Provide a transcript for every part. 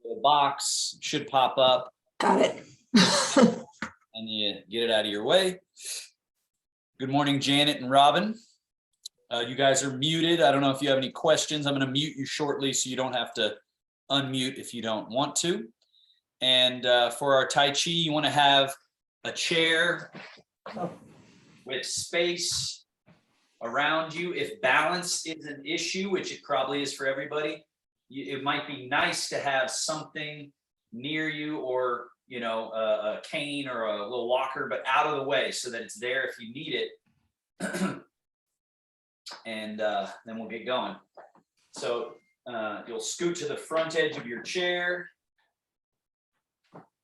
The box should pop up. Got it. And you get it out of your way. Good morning, Janet and Robin. You guys are muted. I don't know if you have any questions. I'm going to mute you shortly so you don't have to unmute if you don't want to. And for our Tai Chi, you want to have a chair with space around you. If balance is an issue, which it probably is for everybody, it might be nice to have something near you, or a cane or a little walker, but out of the way so that it's there if you need it. And then we'll get going. So you'll scoot to the front edge of your chair,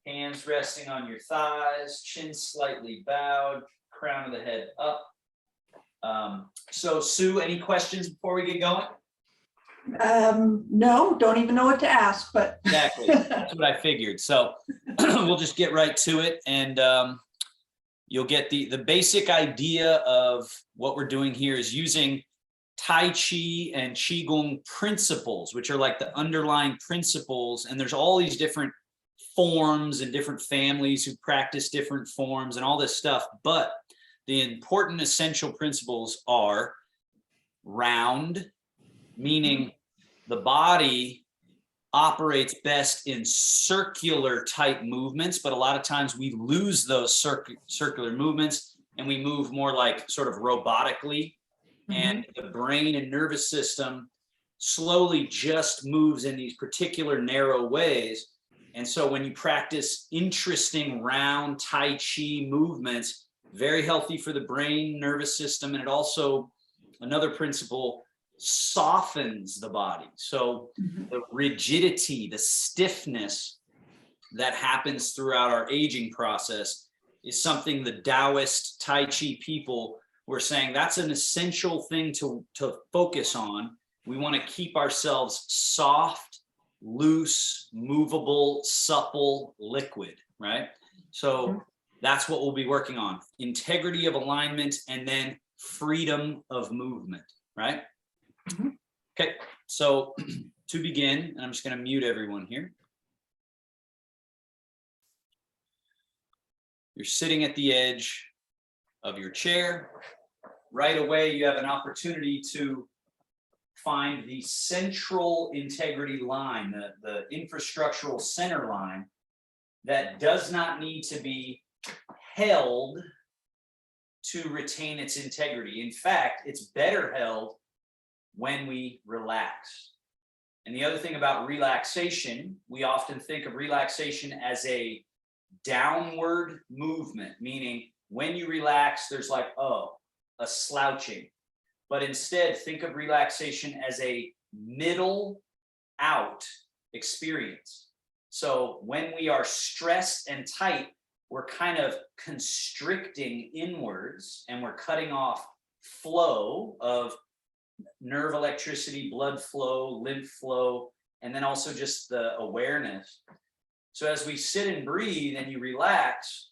hands resting on your thighs, chin slightly bowed, crown of the head up. So Sue, any questions before we get going? No, don't even know what to ask, but Exactly. That's what I figured. So we'll just get right to it, and you'll get the basic idea of what we're doing here is using Tai Chi and Qigong principles, which are like the underlying principles. And there's all these different forms and different families who practice different forms and all this stuff. But the important essential principles are round, meaning the body operates best in circular type movements, but a lot of times we lose those circular movements and we move more like sort of robotically. And the brain and nervous system slowly just moves in these particular narrow ways. And so when you practice interesting round Tai Chi movements, very healthy for the brain, nervous system, and it also, another principle, softens the body. So the rigidity, the stiffness that happens throughout our aging process is something the Taoist Tai Chi people were saying that's an essential thing to focus on. We want to keep ourselves soft, loose, movable, supple, liquid, right? So that's what we'll be working on. Integrity of alignment and then freedom of movement, right? Okay, so to begin, and I'm just going to mute everyone here. You're sitting at the edge of your chair. Right away, you have an opportunity to find the central integrity line, the infrastructural center line that does not need to be held to retain its integrity. In fact, it's better held when we relax. And the other thing about relaxation, we often think of relaxation as a downward movement, meaning when you relax, there's like, oh, a slouching. But instead, think of relaxation as a middle out experience. So when we are stressed and tight, we're kind of constricting inwards and we're cutting off flow of nerve electricity, blood flow, lymph flow, and then also just the awareness. So as we sit and breathe and you relax,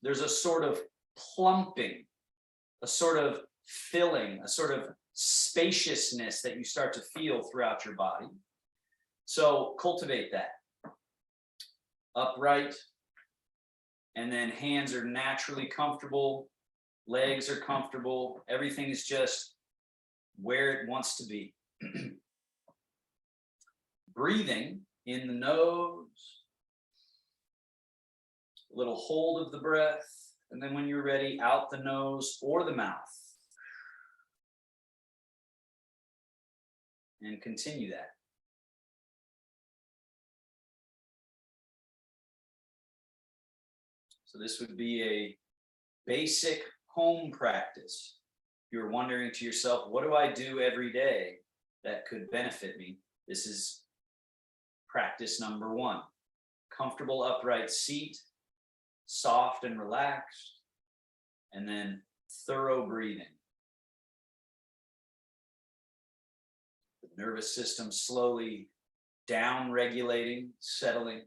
there's a sort of plumping, a sort of filling, a sort of spaciousness that you start to feel throughout your body. So cultivate that. Upright, and then hands are naturally comfortable, legs are comfortable, everything is just where it wants to be. Breathing in the nose, a little hold of the breath, and then when you're ready, out the nose or the mouth. And continue that. So this would be a basic home practice. If you're wondering to yourself, what do I do every day that could benefit me? This is practice number one. Comfortable upright seat, soft and relaxed, and then thorough breathing. The nervous system slowly down regulating, settling.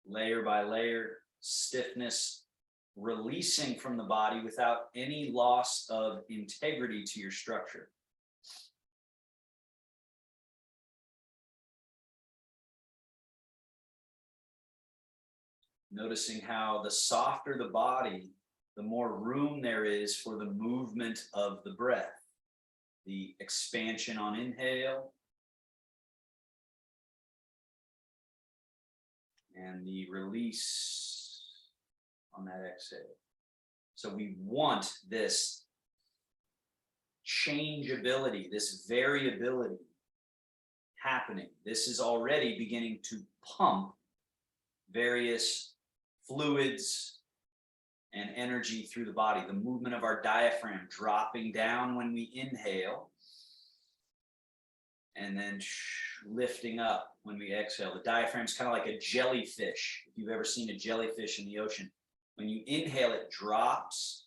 Layer by layer, stiffness releasing from the body without any loss of integrity to your structure. Noticing how the softer the body, the more room there is for the movement of the breath. The expansion on inhale and the release on that exhale. So we want this changeability, this variability happening. This is already beginning to pump various fluids and energy through the body. The movement of our diaphragm dropping down when we inhale and then lifting up when we exhale. The diaphragm is kind of like a jellyfish. If you've ever seen a jellyfish in the ocean, when you inhale, it drops,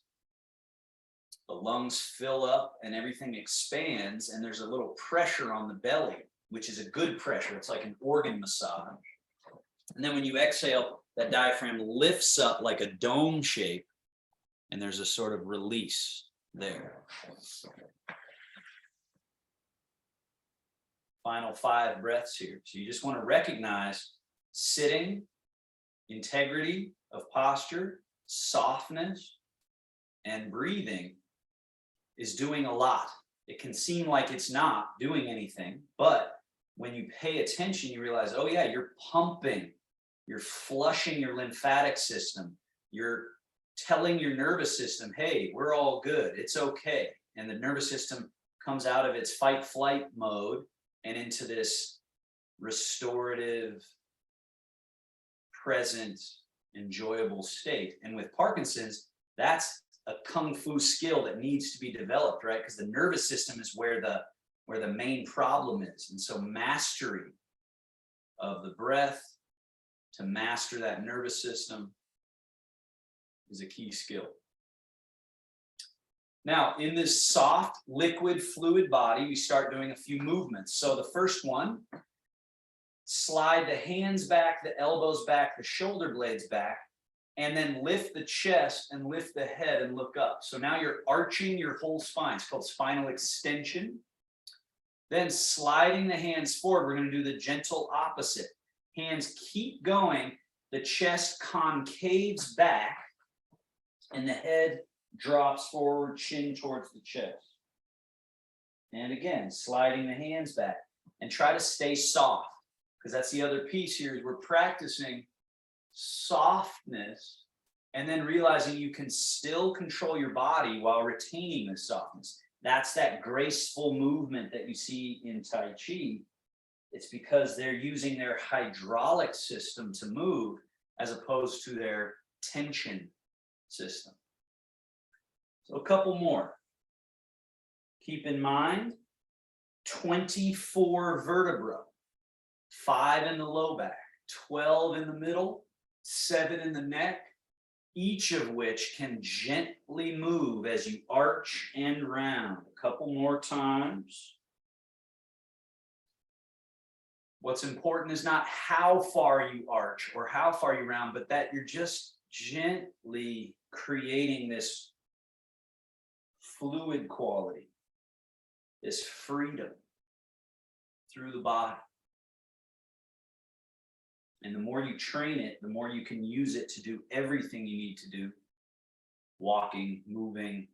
the lungs fill up and everything expands, and there's a little pressure on the belly, which is a good pressure. It's like an organ massage. And then when you exhale, that diaphragm lifts up like a dome shape, and there's a sort of release there. Final 5 breaths here. So you just want to recognize sitting, integrity of posture, softness, and breathing is doing a lot. It can seem like it's not doing anything, but when you pay attention, you realize, oh yeah, you're pumping, you're flushing your lymphatic system, you're telling your nervous system, hey, we're all good, it's okay. And the nervous system comes out of its fight-flight mode and into this restorative, present, enjoyable state. And with Parkinson's, that's a kung fu skill that needs to be developed, right? Because the nervous system is where the main problem is. And so mastery of the breath, to master that nervous system, is a key skill. Now, in this soft, liquid, fluid body, we start doing a few movements. So the first one, slide the hands back, the elbows back, the shoulder blades back, and then lift the chest and lift the head and look up. So now you're arching your whole spine. It's called spinal extension. Then sliding the hands forward, we're going to do the gentle opposite. Hands keep going, the chest concaves back, and the head drops forward, chin towards the chest. And again, sliding the hands back. And try to stay soft, because that's the other piece here, is we're practicing softness and then realizing you can still control your body while retaining this softness. That's that graceful movement that you see in Tai Chi. It's because they're using their hydraulic system to move as opposed to their tension system. So a couple more. Keep in mind, 24 vertebrae, 5 in the low back, 12 in the middle, 7 in the neck, each of which can gently move as you arch and round. A couple more times. What's important is not how far you arch or how far you round, but that you're just gently creating this fluid quality, this freedom through the body. And the more you train it, the more you can use it to do everything you need to do. Walking, moving,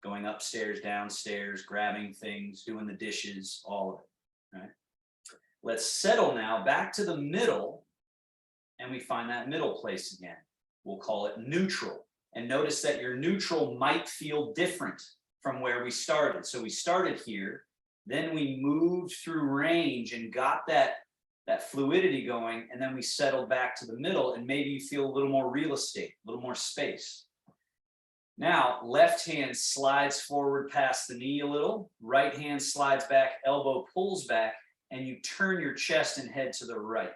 going upstairs, downstairs, grabbing things, doing the dishes, all of it, right? Let's settle now back to the middle, and we find that middle place again. We'll call it neutral. And notice that your neutral might feel different from where we started. So we started here, then we moved through range and got that fluidity going, and then we settled back to the middle, and maybe you feel a little more real estate, a little more space. Now, left hand slides forward past the knee a little, right hand slides back, elbow pulls back, and you turn your chest and head to the right,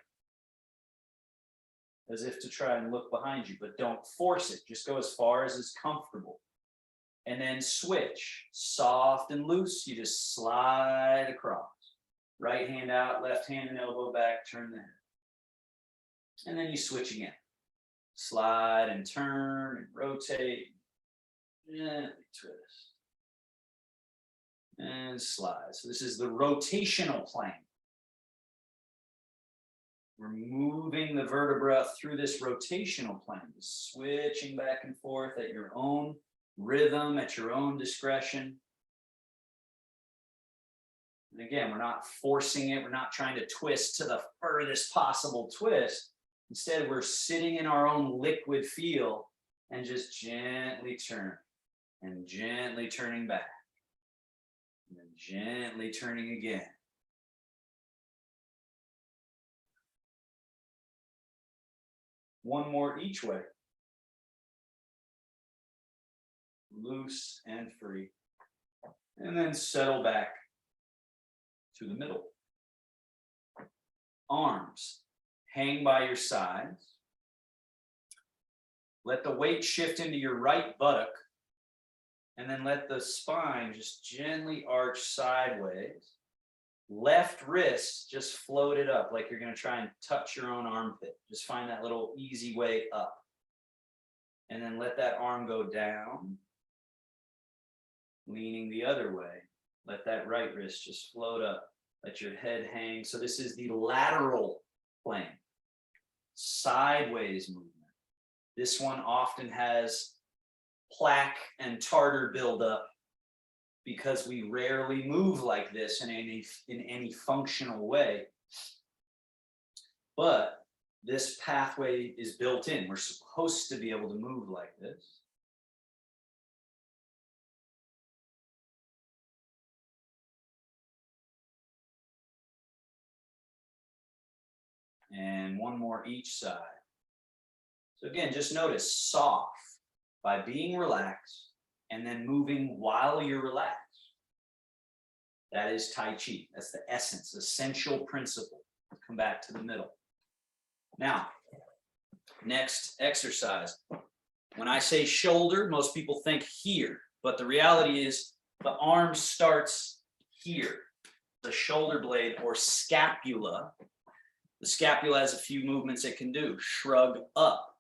as if to try and look behind you, but don't force it. Just go as far as is comfortable. And then switch, soft and loose. You just slide across. Right hand out, left hand and elbow back, turn the head. And then you switch again. Slide and turn and rotate. Gently twist. And slide. So this is the rotational plane. We're moving the vertebra through this rotational plane, switching back and forth at your own rhythm, at your own discretion. And again, we're not forcing it. We're not trying to twist to the furthest possible twist. Instead, we're sitting in our own liquid feel and just gently turn and gently turning back. And then gently turning again. One more each way. Loose and free. And then settle back to the middle. Arms hang by your sides. Let the weight shift into your right buttock. And then let the spine just gently arch sideways. Left wrist just float it up like you're going to try and touch your own armpit. Just find that little easy way up. And then let that arm go down. Leaning the other way. Let that right wrist just float up. Let your head hang. So this is the lateral plane. Sideways movement. This one often has plaque and tartar buildup because we rarely move like this in any functional way. But this pathway is built in. We're supposed to be able to move like this. And one more each side. So again, just notice soft by being relaxed and then moving while you're relaxed. That is Tai Chi. That's the essence, essential principle. Come back to the middle. Now, next exercise. When I say shoulder, most people think here, but the reality is the arm starts here. The shoulder blade or scapula. The scapula has a few movements it can do. Shrug up,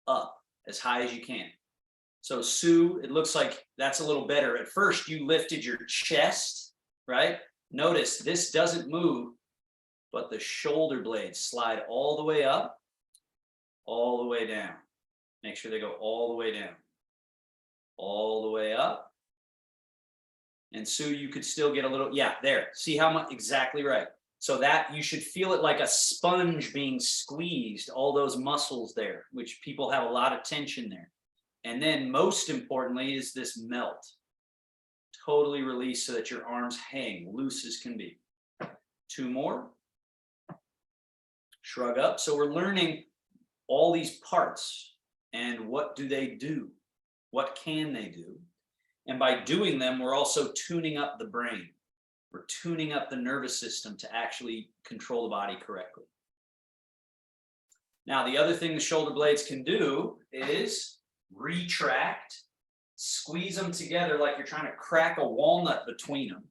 up, as high as you can. So Sue, it looks like that's a little better. At first, you lifted your chest, right? Notice this doesn't move, but the shoulder blades slide all the way up, all the way down. Make sure they go all the way down, all the way up. And Sue, you could still get a little, yeah, there. See how much, exactly right. So that you should feel it like a sponge being squeezed, all those muscles there, which people have a lot of tension there. And then most importantly is this melt. Totally release so that your arms hang loose as can be. Two more. Shrug up. So we're learning all these parts and what do they do? What can they do? And by doing them, we're also tuning up the brain. We're tuning up the nervous system to actually control the body correctly. Now, the other thing the shoulder blades can do is retract, squeeze them together like you're trying to crack a walnut between them.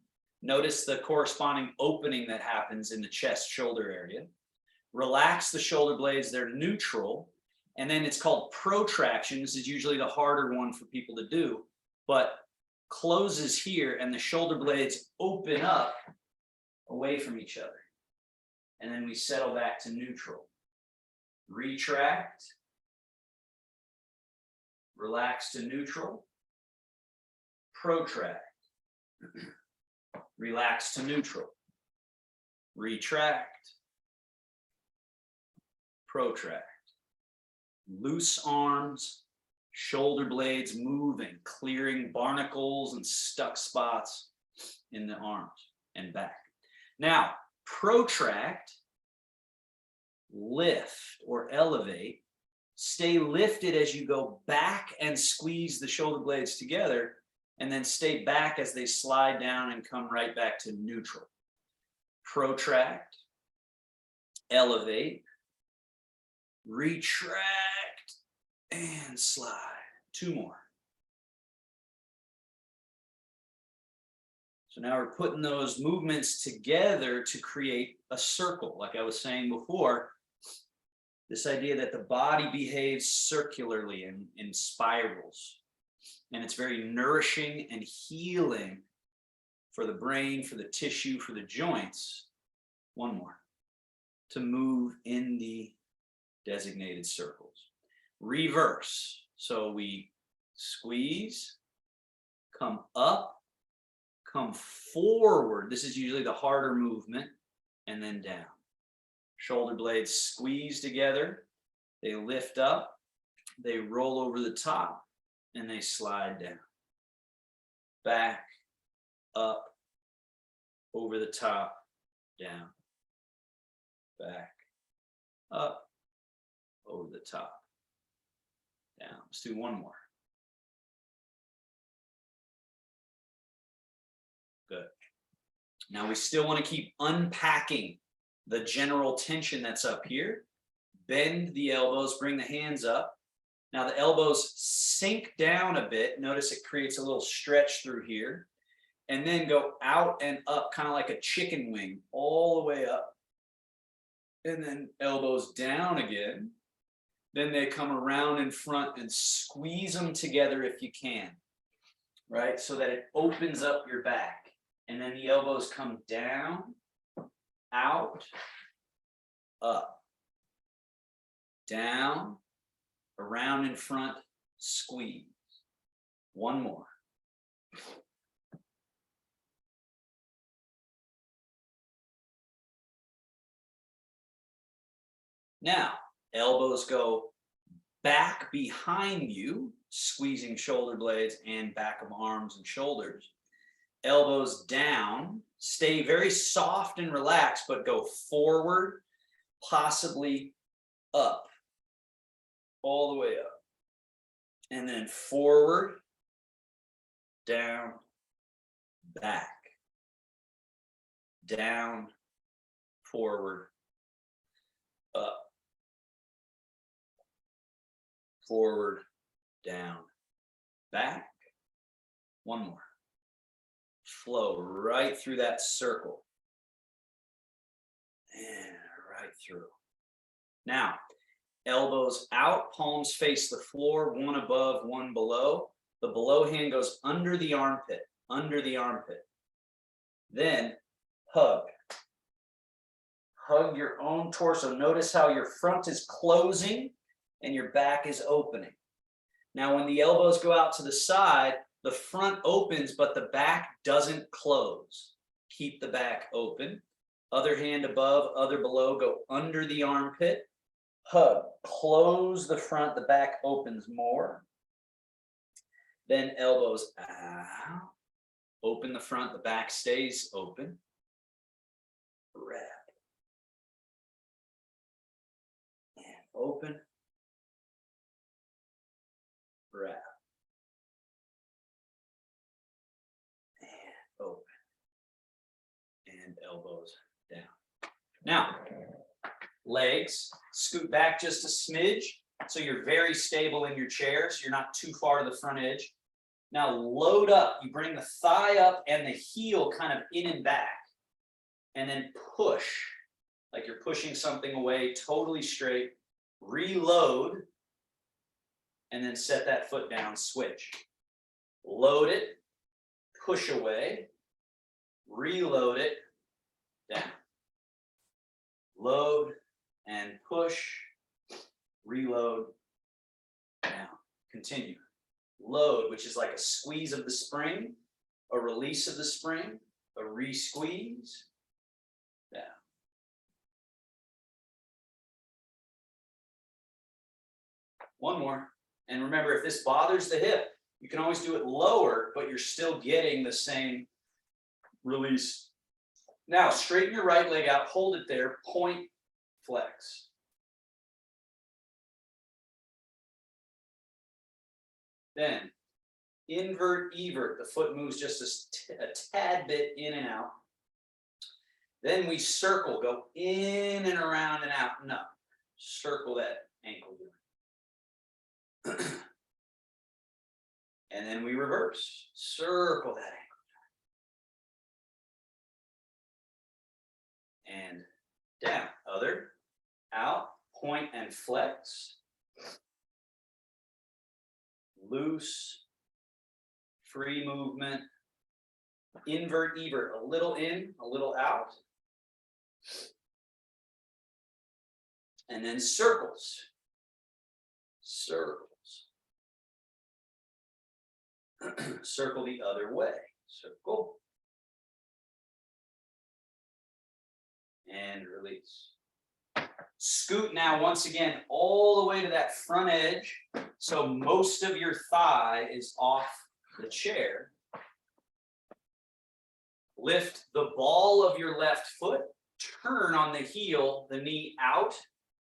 Notice the corresponding opening that happens in the chest shoulder area. Relax the shoulder blades, they're neutral. And then it's called protraction. This is usually the harder one for people to do, but closes here and the shoulder blades open up away from each other. And then we settle back to neutral. Retract. Relax to neutral. Protract. Relax to neutral. Retract. Protract. Loose arms. Shoulder blades moving, clearing barnacles and stuck spots in the arms and back. Now, protract, lift or elevate, stay lifted as you go back and squeeze the shoulder blades together, and then stay back as they slide down and come right back to neutral. Protract, elevate, retract, and slide. Two more. So now we're putting those movements together to create a circle. Like I was saying before, This idea that the body behaves circularly in spirals. And it's very nourishing and healing for the brain, for the tissue, for the joints. One more. To move in the designated circles. Reverse. So we squeeze, come up, come forward. This is usually the harder movement, and then down. Shoulder blades squeeze together. They lift up, they roll over the top, and they slide down. Back, up, over the top, down. Back, up, over the top, down. Let's do one more. Good. Now we still want to keep unpacking the general tension that's up here. Bend the elbows, bring the hands up. Now the elbows sink down a bit. Notice it creates a little stretch through here. And then go out and up, kind of like a chicken wing, all the way up. And then elbows down again. Then they come around in front and squeeze them together if you can, right? So that it opens up your back. And then the elbows come down, out, up, down, around in front, squeeze. One more. Now, elbows go back behind you, squeezing shoulder blades and back of arms and shoulders. Elbows down, stay very soft and relaxed, but go forward, possibly up, all the way up. And then forward, down, back, down, forward, up, forward, down, back. One more. Flow right through that circle. And right through. Now, elbows out, palms face the floor, one above, one below. The below hand goes under the armpit, under the armpit. Then hug. Hug your own torso. Notice how your front is closing and your back is opening. Now, when the elbows go out to the side, the front opens, but the back doesn't close. Keep the back open. Other hand above, other below, go under the armpit. Hug. Close the front, the back opens more. Then elbows out. Open the front, the back stays open. Wrap. And open. Wrap. Open and elbows down. Now, legs scoot back just a smidge so you're very stable in your chair, so you're not too far to the front edge. Now load up. You bring the thigh up and the heel kind of in and back, and then push like you're pushing something away, totally straight. Reload, and then set that foot down, switch. Load it, push away, reload it, down. Load and push, reload, down. Continue. Load, which is like a squeeze of the spring, a release of the spring, a re-squeeze, down. One more. And remember, if this bothers the hip, you can always do it lower, but you're still getting the same release. Now, straighten your right leg out, hold it there, point, flex. Then, invert, evert. The foot moves just a tad bit in and out. Then we circle, go in and around and out. No, circle that ankle. And then we reverse, circle that ankle. And down, other, out, point and flex, loose, free movement, invert, evert, a little in, a little out, and then circles, circles, circle the other way, circle, and release. Scoot now once again all the way to that front edge, so most of your thigh is off the chair. Lift the ball of your left foot, turn on the heel, the knee out,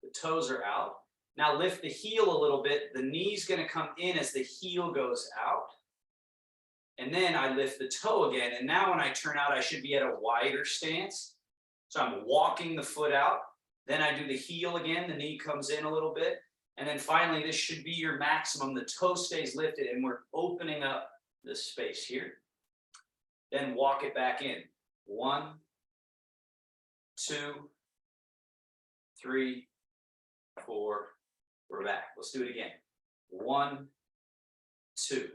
the toes are out. Now lift the heel a little bit, the knee's going to come in as the heel goes out. And then I lift the toe again, and now when I turn out, I should be at a wider stance. So I'm walking the foot out. Then I do the heel again, the knee comes in a little bit. And then finally, this should be your maximum. The toe stays lifted, and we're opening up this space here. Then walk it back in. 1, 2, 3, 4. We're back. Let's do it again. 1, 2,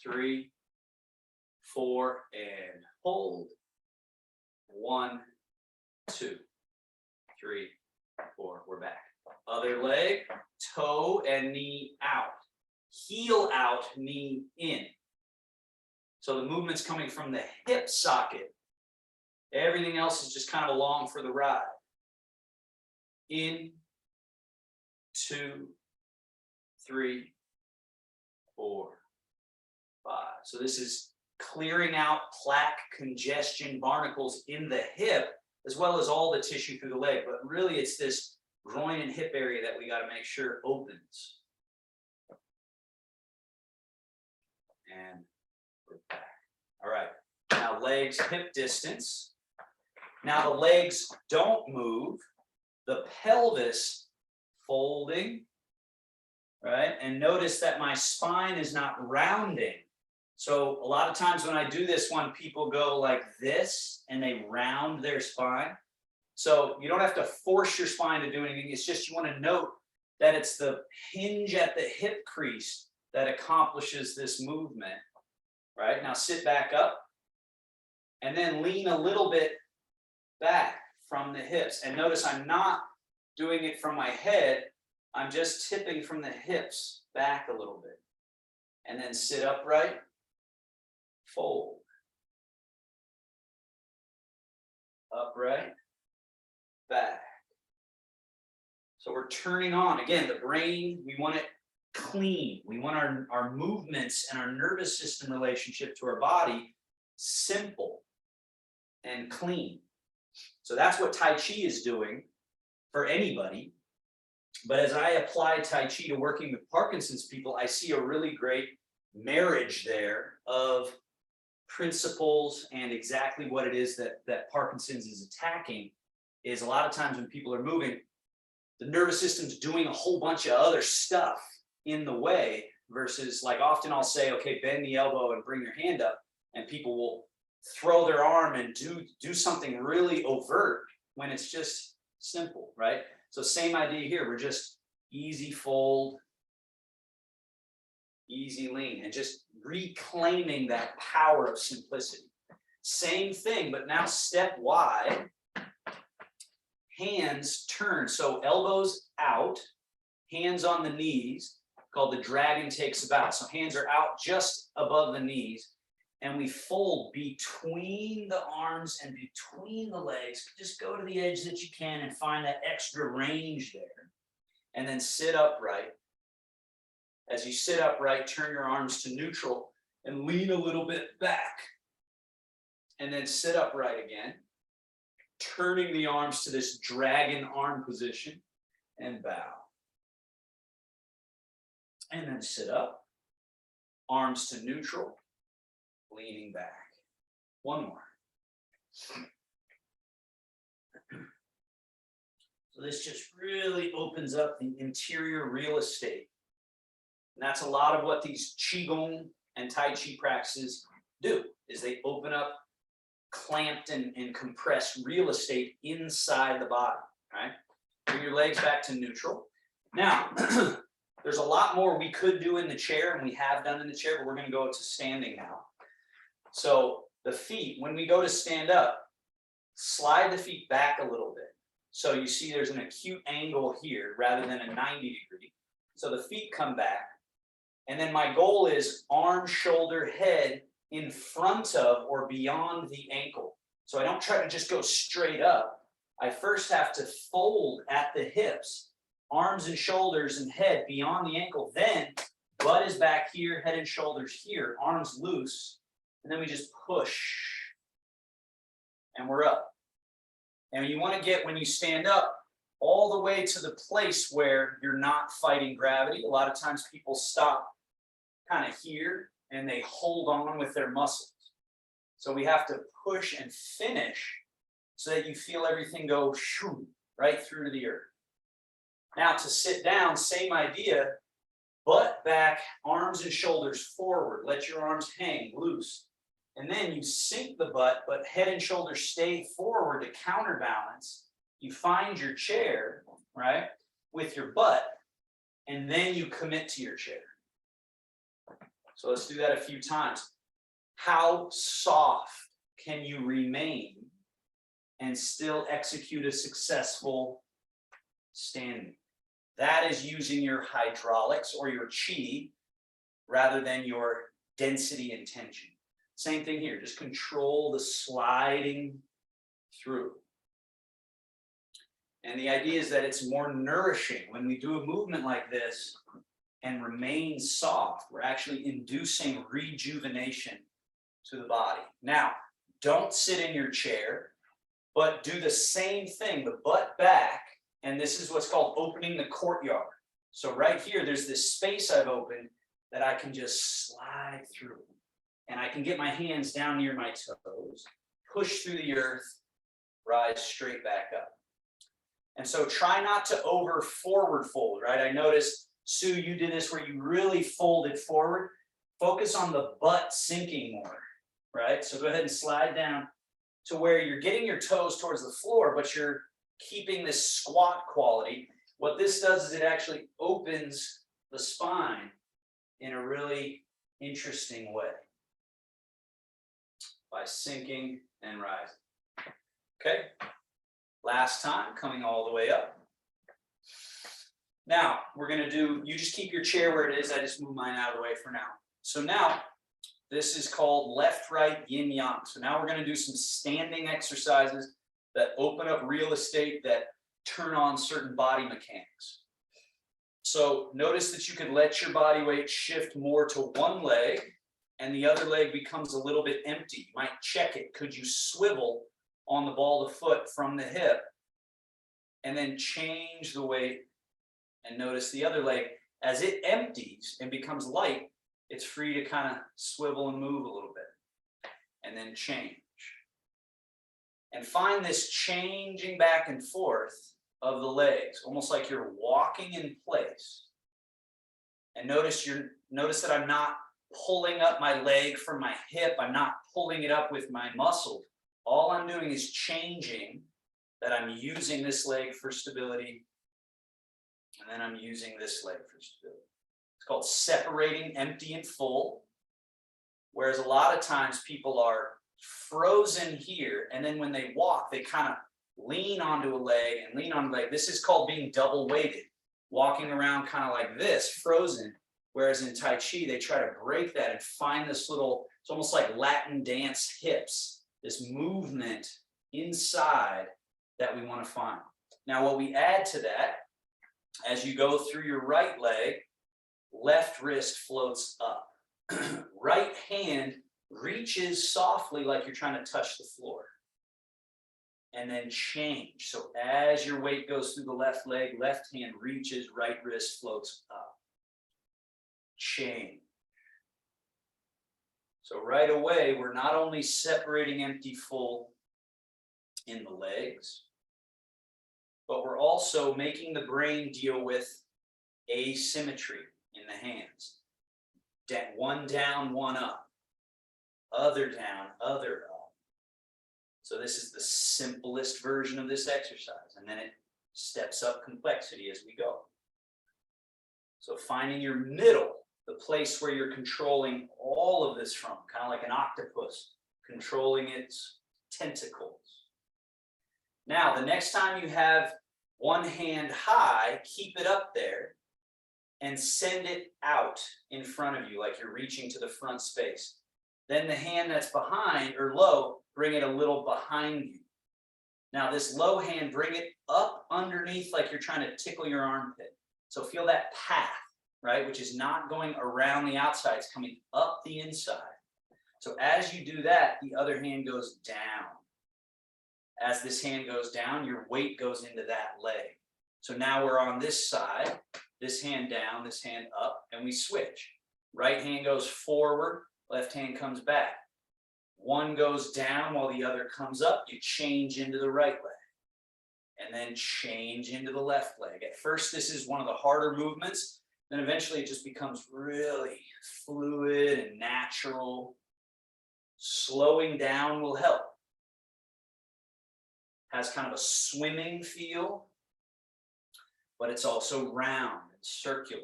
3, 4, and hold. 1, 2, 3, 4. We're back. Other leg, toe and knee out. Heel out, knee in. So the movement's coming from the hip socket. Everything else is just kind of along for the ride. In, 2, 3, 4, 5. So this is clearing out plaque, congestion, barnacles in the hip, as well as all the tissue through the leg. But really, it's this groin and hip area that we got to make sure opens. And we're back. All right. Now legs hip distance. Now the legs don't move. The pelvis folding, right? And notice that my spine is not rounding. So a lot of times when I do this one, people go like this and they round their spine. So you don't have to force your spine to do anything. It's just you want to note that it's the hinge at the hip crease that accomplishes this movement, right? Now sit back up and then lean a little bit back from the hips. And notice I'm not doing it from my head. I'm just tipping from the hips back a little bit. And then sit upright, fold. Upright, back. So we're turning on. Again, the brain, we want it clean. We want our movements and our nervous system relationship to our body simple and clean. So that's what Tai Chi is doing for anybody. But as I apply Tai Chi to working with Parkinson's people, I see a really great marriage there of principles and exactly what it is that Parkinson's is attacking. Is a lot of times when people are moving, the nervous system's doing a whole bunch of other stuff in the way, versus like often I'll say, okay, bend the elbow and bring your hand up, and people will throw their arm and do something really overt when it's just simple, right? So same idea here. We're just easy fold, easy lean, and just reclaiming that power of simplicity. Same thing, but now step wide, hands turn. So elbows out, hands on the knees, called the dragon takes a bow. So hands are out just above the knees, and we fold between the arms and between the legs. Just go to the edge that you can and find that extra range there. And then sit upright. As you sit upright, turn your arms to neutral and lean a little bit back. And then sit upright again, turning the arms to this dragon arm position and bow. And then sit up, arms to neutral, leaning back. One more. So this just really opens up the interior real estate. And that's a lot of what these Qigong and Tai Chi practices do, is they open up clamped and compressed real estate inside the body, right? Bring your legs back to neutral. Now, there's a lot more we could do in the chair, and we have done in the chair, but we're going to go to standing now. So the feet, when we go to stand up, slide the feet back a little bit. So you see there's an acute angle here rather than a 90 degree. So the feet come back. And then my goal is arm, shoulder, head in front of or beyond the ankle. So I don't try to just go straight up. I first have to fold at the hips, arms and shoulders and head beyond the ankle. Then butt is back here, head and shoulders here, arms loose. And then we just push. And we're up. And you want to get, when you stand up, all the way to the place where you're not fighting gravity. A lot of times people stop kind of here and they hold on with their muscles. So we have to push and finish so that you feel everything go shoo, right through to the earth. Now to sit down, same idea, butt back, arms and shoulders forward. Let your arms hang loose. And then you sink the butt, but head and shoulders stay forward to counterbalance. You find your chair, right, with your butt, and then you commit to your chair. So let's do that a few times. How soft can you remain and still execute a successful standing? That is using your hydraulics or your chi rather than your density and tension. Same thing here, just control the sliding through. And the idea is that it's more nourishing. When we do a movement like this and remain soft, we're actually inducing rejuvenation to the body. Now, don't sit in your chair, but do the same thing, the butt back, and this is what's called opening the courtyard. So right here, there's this space I've opened that I can just slide through. And I can get my hands down near my toes, push through the earth, rise straight back up. And so try not to over forward fold, right? I noticed, Sue, you did this where you really folded forward. Focus on the butt sinking more, right? So go ahead and slide down to where you're getting your toes towards the floor, but you're keeping this squat quality. What this does is it actually opens the spine in a really interesting way by sinking and rising. Okay, last time, coming all the way up. Now, we're gonna do, you just keep your chair where it is. I just move mine out of the way for now. So now, this is called left, right, yin, yang. So now we're gonna do some standing exercises that open up real estate, that turn on certain body mechanics. So notice that you could let your body weight shift more to one leg and the other leg becomes a little bit empty. You might check it. Could you swivel on the ball of foot from the hip and then change the weight and notice the other leg as it empties and becomes light, it's free to kind of swivel and move a little bit and then change. And find this changing back and forth of the legs, almost like you're walking in place. And notice that I'm not pulling up my leg from my hip. I'm not pulling it up with my muscle. All I'm doing is changing that I'm using this leg for stability, and then I'm using this leg for stability. It's called separating empty and full, whereas a lot of times people are frozen here, and then when they walk, they kind of lean onto a leg and lean on a leg. This is called being double weighted, walking around kind of like this, frozen. Whereas in Tai Chi, they try to break that and find this little, it's almost like Latin dance hips, this movement inside that we want to find. Now, what we add to that, as you go through your right leg, left wrist floats up. Right hand reaches softly like you're trying to touch the floor. And then change. So as your weight goes through the left leg, left hand reaches, right wrist floats up. Change. So right away, we're not only separating empty full in the legs, but we're also making the brain deal with asymmetry in the hands. One down, one up. Other down, other up. So this is the simplest version of this exercise. And then it steps up complexity as we go. So finding your middle, the place where you're controlling all of this from, kind of like an octopus controlling its tentacles. Now, the next time you have one hand high, keep it up there and send it out in front of you like you're reaching to the front space. Then the hand that's behind or low, bring it a little behind you. Now this low hand, bring it up underneath like you're trying to tickle your armpit. So feel that path, right? Which is not going around the outside, it's coming up the inside. So as you do that, the other hand goes down. As this hand goes down, your weight goes into that leg. So now we're on this side, this hand down, this hand up, and we switch. Right hand goes forward, left hand comes back. One goes down while the other comes up, you change into the right leg. And then change into the left leg. At first, this is one of the harder movements. Then eventually it just becomes really fluid and natural. Slowing down will help. Has kind of a swimming feel, but it's also round and circular.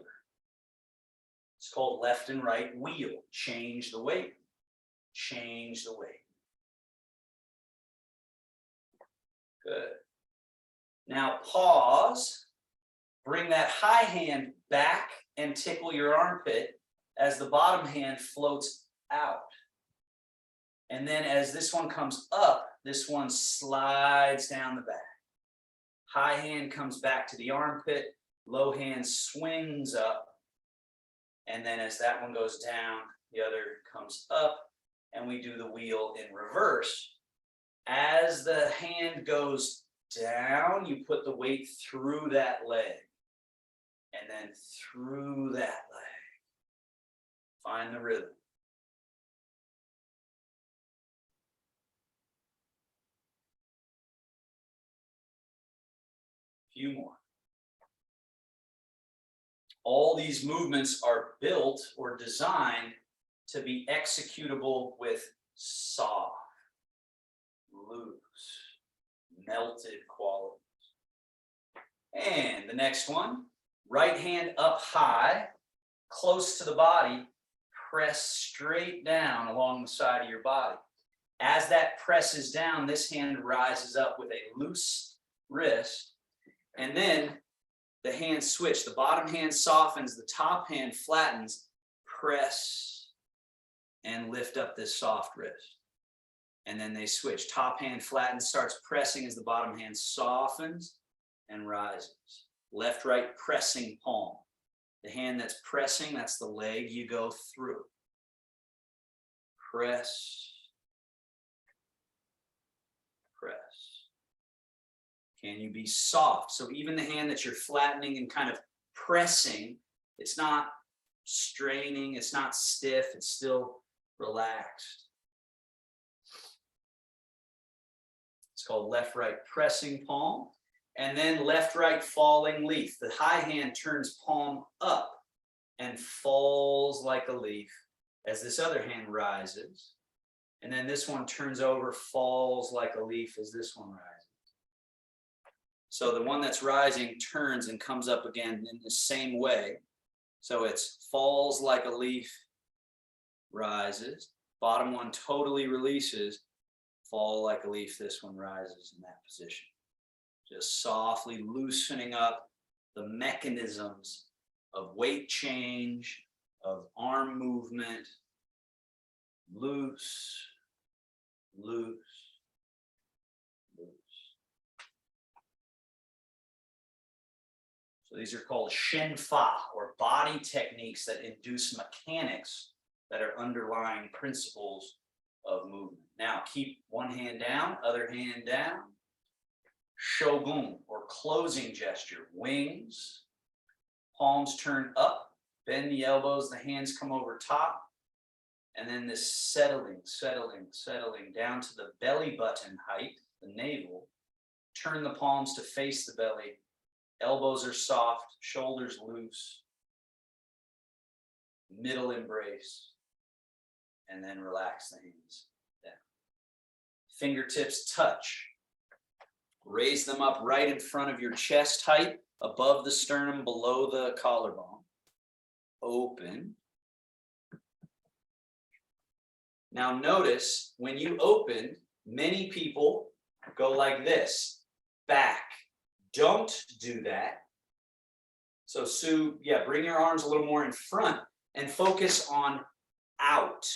It's called left and right wheel. Change the weight. Change the weight. Good. Now pause. Bring that high hand back and tickle your armpit as the bottom hand floats out. And then as this one comes up, this one slides down the back. High hand comes back to the armpit, low hand swings up. And then as that one goes down, the other comes up, and we do the wheel in reverse. As the hand goes down, you put the weight through that leg, and then through that leg. Find the rhythm. Few more. All these movements are built or designed to be executable with soft, loose, melted qualities. And the next one, right hand up high, close to the body, press straight down along the side of your body. As that presses down, this hand rises up with a loose wrist. And then the hands switch. The bottom hand softens, the top hand flattens. Press and lift up this soft wrist. And then they switch. Top hand flattens, starts pressing as the bottom hand softens and rises. Left, right, pressing palm. The hand that's pressing, that's the leg you go through. Press. Press. Can you be soft? So even the hand that you're flattening and kind of pressing, it's not straining, it's not stiff, it's still relaxed. It's called left-right pressing palm. And then left-right falling leaf. The high hand turns palm up and falls like a leaf as this other hand rises. And then this one turns over, falls like a leaf as this one rises. So the one that's rising turns and comes up again in the same way. So it's falls like a leaf, rises. Bottom one totally releases, fall like a leaf. This one rises in that position. Just softly loosening up the mechanisms of weight change, of arm movement. Loose, loose, loose. So these are called Shen Fa, or body techniques that induce mechanics that are underlying principles of movement. Now keep one hand down, other hand down. Shogun, or closing gesture. Wings, palms turn up, bend the elbows, the hands come over top. And then this settling, settling, settling down to the belly button height, the navel. Turn the palms to face the belly. Elbows are soft, shoulders loose. Middle embrace. And then relax the hands down. Fingertips touch. Raise them up right in front of your chest height, above the sternum, below the collarbone. Open. Now notice when you open, many people go like this, back. Don't do that. So Sue, yeah, bring your arms a little more in front and focus on out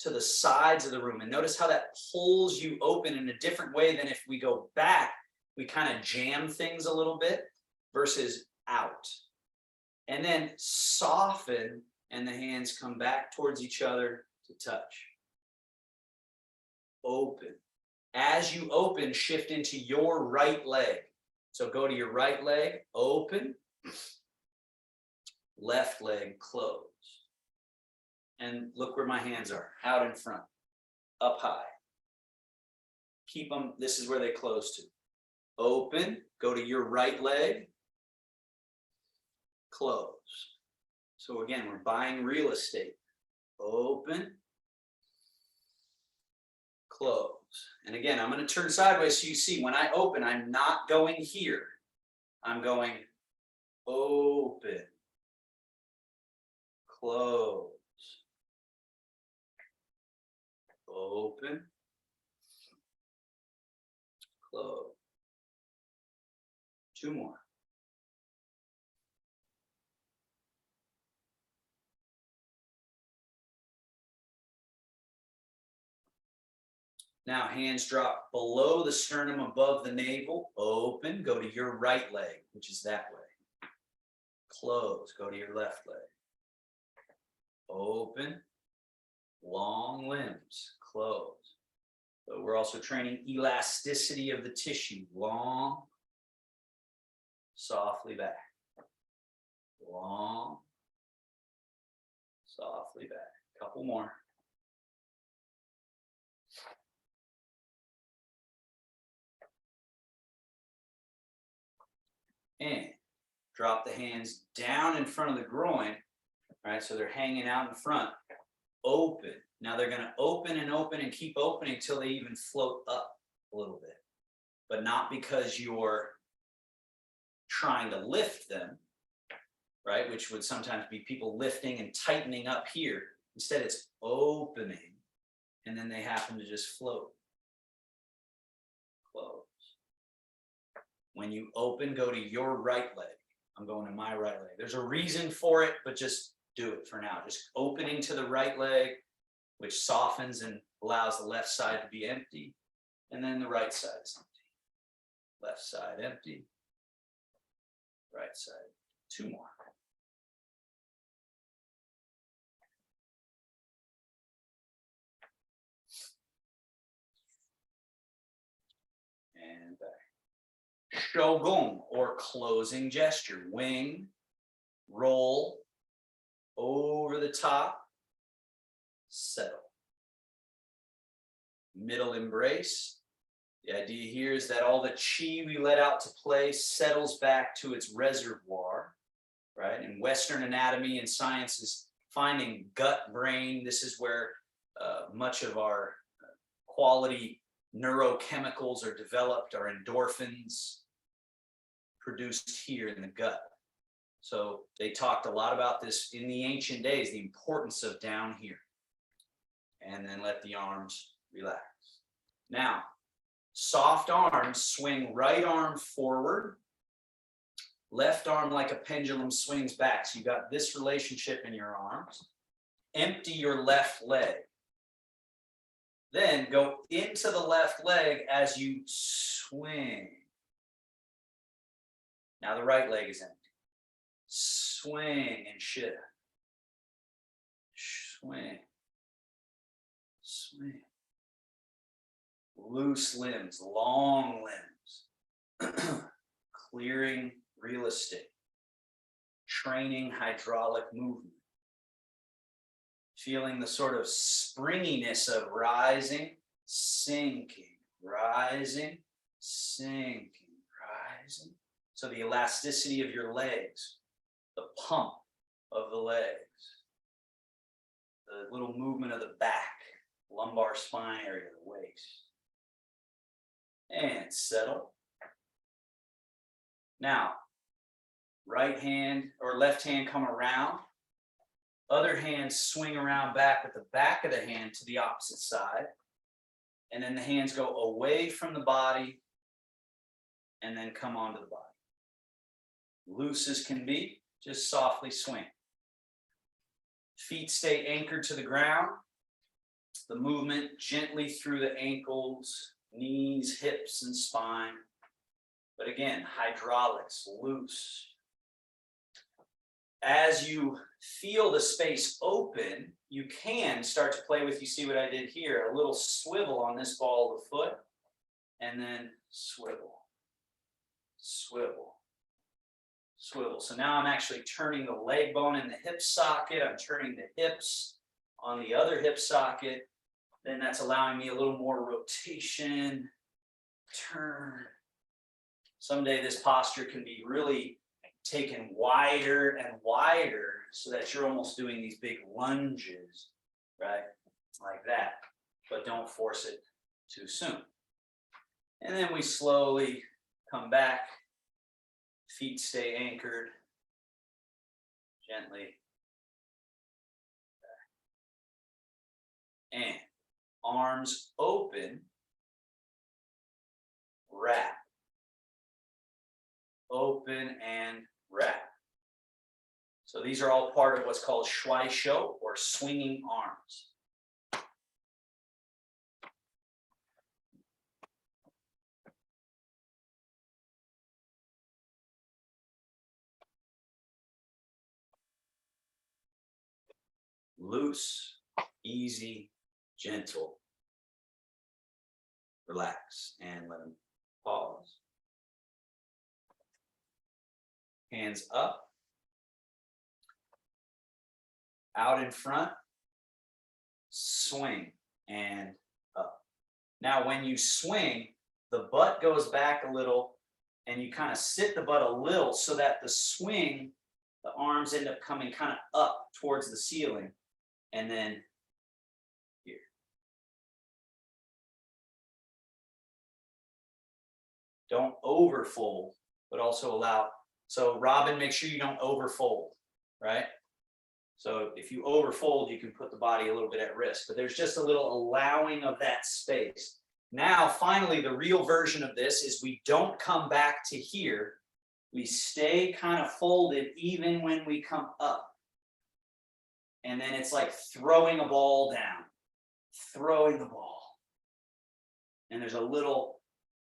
to the sides of the room. And notice how that pulls you open in a different way than if we go back, we kind of jam things a little bit versus out. And then soften and the hands come back towards each other to touch. Open. As you open, shift into your right leg. So go to your right leg, open, left leg, close. And look where my hands are, out in front, up high. Keep them, this is where they close to. Open, go to your right leg, close. So again, we're buying real estate. Open, close. And again, I'm going to turn sideways so you see when I open, I'm not going here. I'm going open, close, open, close. Two more. Now hands drop below the sternum, above the navel. Open, go to your right leg, which is that way. Close, go to your left leg. Open, long limbs, close. So we're also training elasticity of the tissue. Long, softly back. Long, softly back. Couple more. And drop the hands down in front of the groin, right? So they're hanging out in front. Open. Now they're going to open and keep opening until they even float up a little bit. But not because you're trying to lift them, right? Which would sometimes be people lifting and tightening up here. Instead, it's opening, and then they happen to just float. Close. When you open, go to your right leg. I'm going to my right leg. There's a reason for it, but just do it for now. Just opening to the right leg, which softens and allows the left side to be empty. And then the right side is empty. Left side empty. Right side. Two more. And back. Shogun, or closing gesture. Wing, roll, over the top, settle. Middle embrace. The idea here is that all the chi we let out to play settles back to its reservoir, right? And Western anatomy and science is finding gut brain. This is where much of our quality neurochemicals are developed, our endorphins produced here in the gut. So they talked a lot about this in the ancient days, the importance of down here. And then let the arms relax. Now, soft arms, swing right arm forward, left arm like a pendulum swings back. So you got this relationship in your arms. Empty your left leg. Then go into the left leg as you swing. Now the right leg is empty. Swing and shift. Swing. Swing. Loose limbs, long limbs. Clearing real estate. Training hydraulic movement. Feeling the sort of springiness of rising, sinking, rising, sinking, rising. So the elasticity of your legs, the pump of the legs, the little movement of the back, lumbar spine area, the waist. And settle. Now, right hand or left hand come around. Other hand swing around back with the back of the hand to the opposite side. And then the hands go away from the body and then come onto the body. Loose as can be, just softly swing. Feet stay anchored to the ground. The movement gently through the ankles, knees, hips, and spine. But again, hydraulics, loose. As you feel the space open, you can start to play with, you see what I did here, a little swivel on this ball of the foot, and then swivel, swivel, swivel. So now I'm actually turning the leg bone in the hip socket. I'm turning the hips on the other hip socket. Then that's allowing me a little more rotation, turn. Someday this posture can be really taken wider and wider so that you're almost doing these big lunges, right? Like that, but don't force it too soon. And then we slowly come back, feet stay anchored, gently back. And arms open, wrap. Open and wrap. So these are all part of what's called shuai shou, or swinging arms. Loose, easy, gentle. Relax and let them pause. Hands up, out in front, swing and up. Now, when you swing, the butt goes back a little and you kind of sit the butt a little so that the swing, the arms end up coming kind of up towards the ceiling and then here. Don't overfold, but also allow. So Robin, make sure you don't overfold, right? So if you overfold, you can put the body a little bit at risk, but there's just a little allowing of that space. Now, finally, the real version of this is we don't come back to here. We stay kind of folded even when we come up. And then it's like throwing a ball down, throwing the ball. And there's a little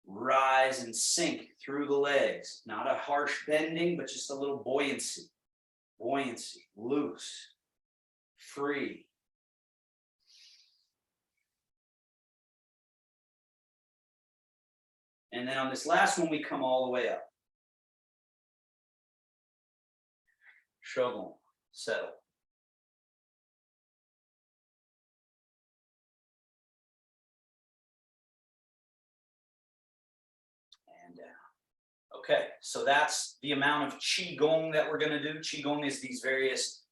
rise and sink through the legs. Not a harsh bending, but just a little buoyancy. Buoyancy, loose, free. And then on this last one, we come all the way up. Shogun, settle. And down. Okay, so that's the amount of Qigong that we're going to do. Qigong is these various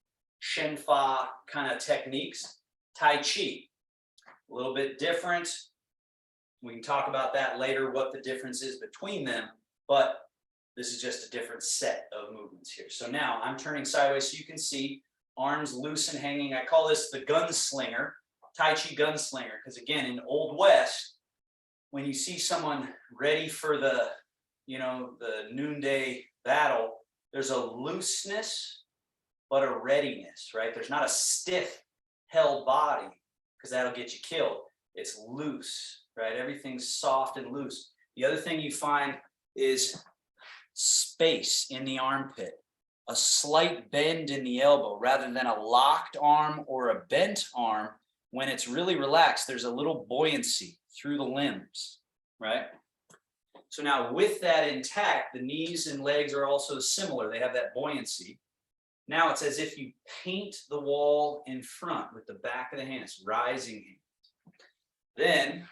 Shen Fa kind of techniques. Tai Chi, a little bit different. We can talk about that later, what the difference is between them, but this is just a different set of movements here. So now I'm turning sideways so you can see arms loose and hanging. I call this the gunslinger, Tai Chi gunslinger, because again, in Old West, when you see someone ready for the, you know, the noonday battle, there's a looseness, but a readiness, right? There's not a stiff held body because that'll get you killed. It's loose, right? Everything's soft and loose. The other thing you find is space in the armpit, a slight bend in the elbow rather than a locked arm or a bent arm. When it's really relaxed, there's a little buoyancy through the limbs, right? So now with that intact, the knees and legs are also similar. They have that buoyancy. Now it's as if you paint the wall in front with the back of the hands, rising hands. Then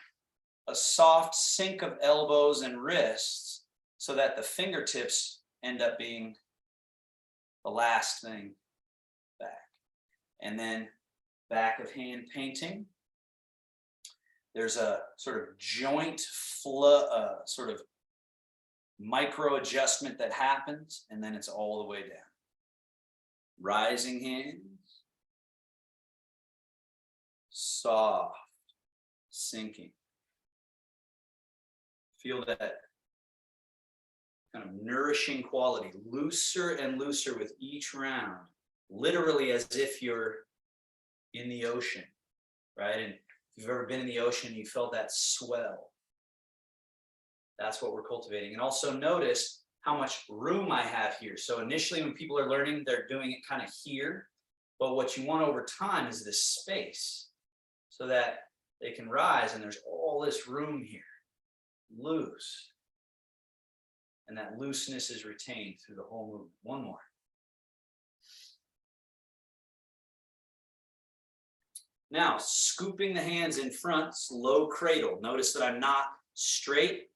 a soft sink of elbows and wrists so that the fingertips end up being the last thing back. And then back of hand painting. There's a sort of joint flow, sort of micro adjustment that happens, and then it's all the way down. Rising hands, soft, sinking. Feel that kind of nourishing quality, looser and looser with each round, literally as if you're in the ocean, right? And if you've ever been in the ocean, you felt that swell. That's what we're cultivating. And also notice how much room I have here. So initially when people are learning, they're doing it kind of here. But what you want over time is this space so that they can rise and there's all this room here, loose. And that looseness is retained through the whole movement. One more. Now, scooping the hands in front, low cradle. Notice that I'm not straight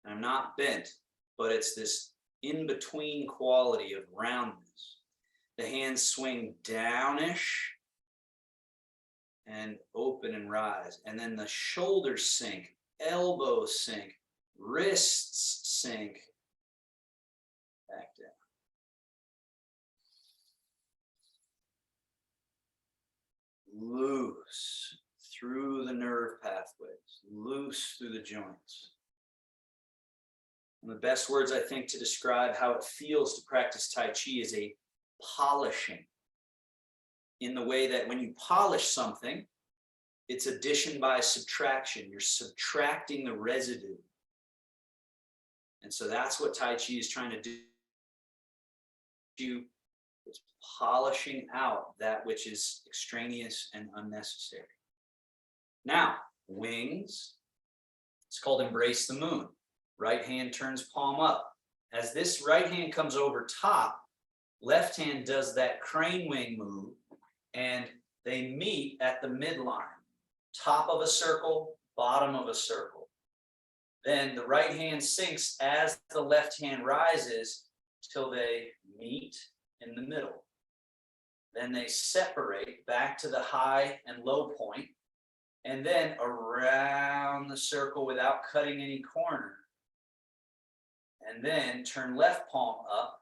and I'm not bent, but it's this in-between quality of roundness. The hands swing downish and open and rise. And then the shoulders sink, elbows sink, wrists sink, back down. Loose through the nerve pathways, loose through the joints. And the best words I think to describe how it feels to practice Tai Chi is a polishing. In the way that when you polish something, it's addition by subtraction. You're subtracting the residue. And so that's what Tai Chi is trying to do. It's polishing out that which is extraneous and unnecessary. Now, wings. It's called Embrace the Moon. Right hand turns palm up. As this right hand comes over top, left hand does that crane wing move, and they meet at the midline. Top of a circle, bottom of a circle. Then the right hand sinks as the left hand rises till they meet in the middle. Then they separate back to the high and low point, and then around the circle without cutting any corner. And then turn left palm up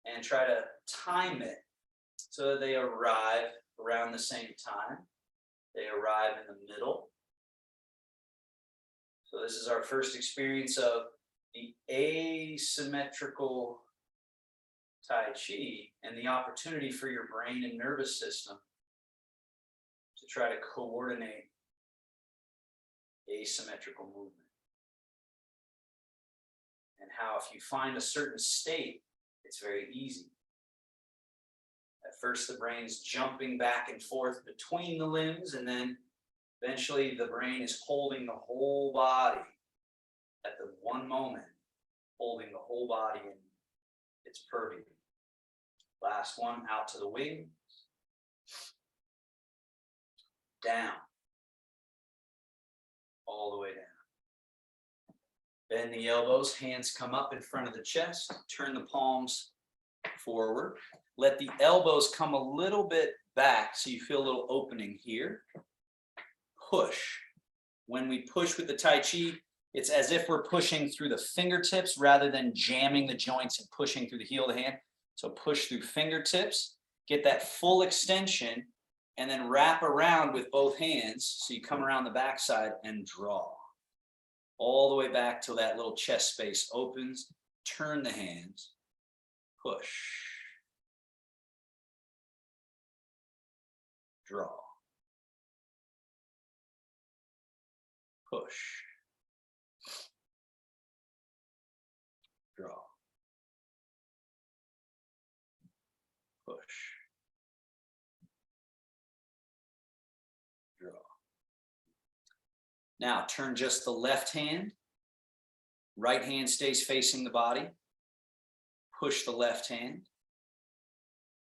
and try to time it so that they arrive around the same time. They arrive in the middle. So this is our first experience of the asymmetrical Tai Chi and the opportunity for your brain and nervous system to try to coordinate asymmetrical movement. And how if you find a certain state, it's very easy. At first, the brain's jumping back and forth between the limbs, and then eventually the brain is holding the whole body at the one moment, holding the whole body in its purview. Last one, out to the wings. Down. All the way down. Bend the elbows, hands come up in front of the chest, turn the palms forward. Let the elbows come a little bit back so you feel a little opening here. Push. When we push with the Tai Chi, it's as if we're pushing through the fingertips rather than jamming the joints and pushing through the heel of the hand. So push through fingertips, get that full extension, and then wrap around with both hands. So you come around the backside and draw. All the way back till that little chest space opens. Turn the hands. Push. Draw. Push. Draw. Push. Draw. Now turn just the left hand. Right hand stays facing the body. Push the left hand.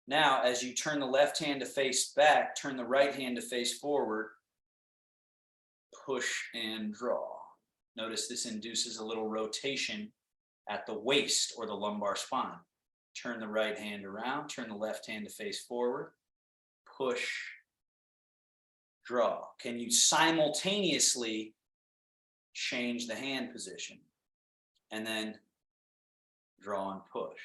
Now, as you turn the left hand to face back, turn the right hand to face forward. Push and draw. Notice this induces a little rotation at the waist or the lumbar spine. Turn the right hand around, turn the left hand to face forward. Push, draw. Can you simultaneously change the hand position? And then draw and push.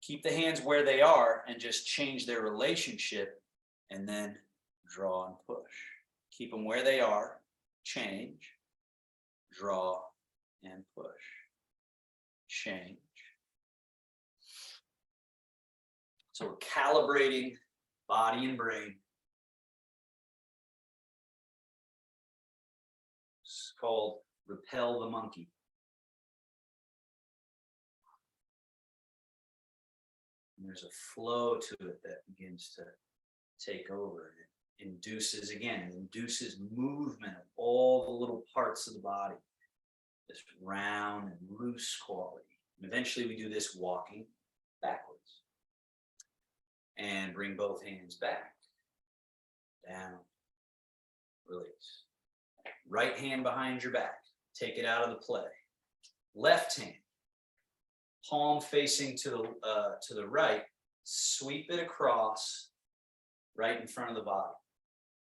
Keep the hands where they are and just change their relationship, and then draw and push. Keep them where they are, change, draw and push, change. So we're calibrating body and brain. It's called repel the monkey. And there's a flow to it that begins to take over. It induces movement of all the little parts of the body, this round and loose quality. And eventually we do this walking backwards. And bring both hands back, down, release. Right hand behind your back, take it out of the play. Left hand, palm facing to the right, sweep it across right in front of the body.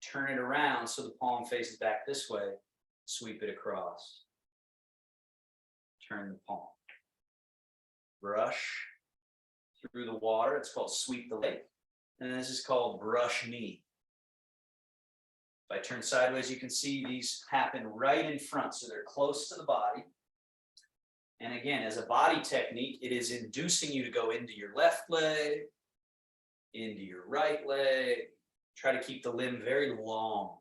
Turn it around so the palm faces back this way, sweep it across. Turn the palm. Brush through the water. It's called sweep the lake. And this is called brush knee. If I turn sideways, you can see these happen right in front. So they're close to the body. And again, as a body technique, it is inducing you to go into your left leg, into your right leg. Try to keep the limb very long.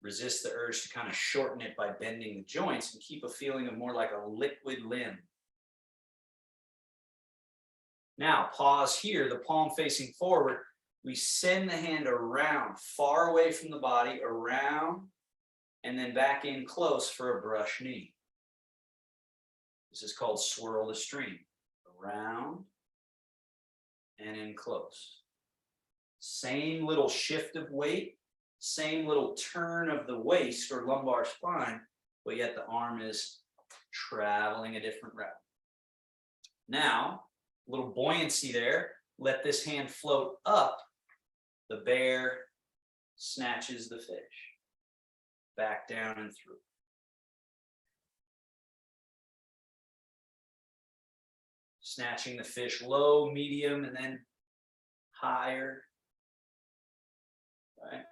Resist the urge to kind of shorten it by bending the joints and keep a feeling of more like a liquid limb. Now, pause here, the palm facing forward. We send the hand around, far away from the body, around, and then back in close for a brush knee. This is called swirl the stream. Around and in close. Same little shift of weight, same little turn of the waist or lumbar spine, but yet the arm is traveling a different route. Now, a little buoyancy there. Let this hand float up. The bear snatches the fish. Back down and through. Snatching the fish low, medium, and then higher. Right.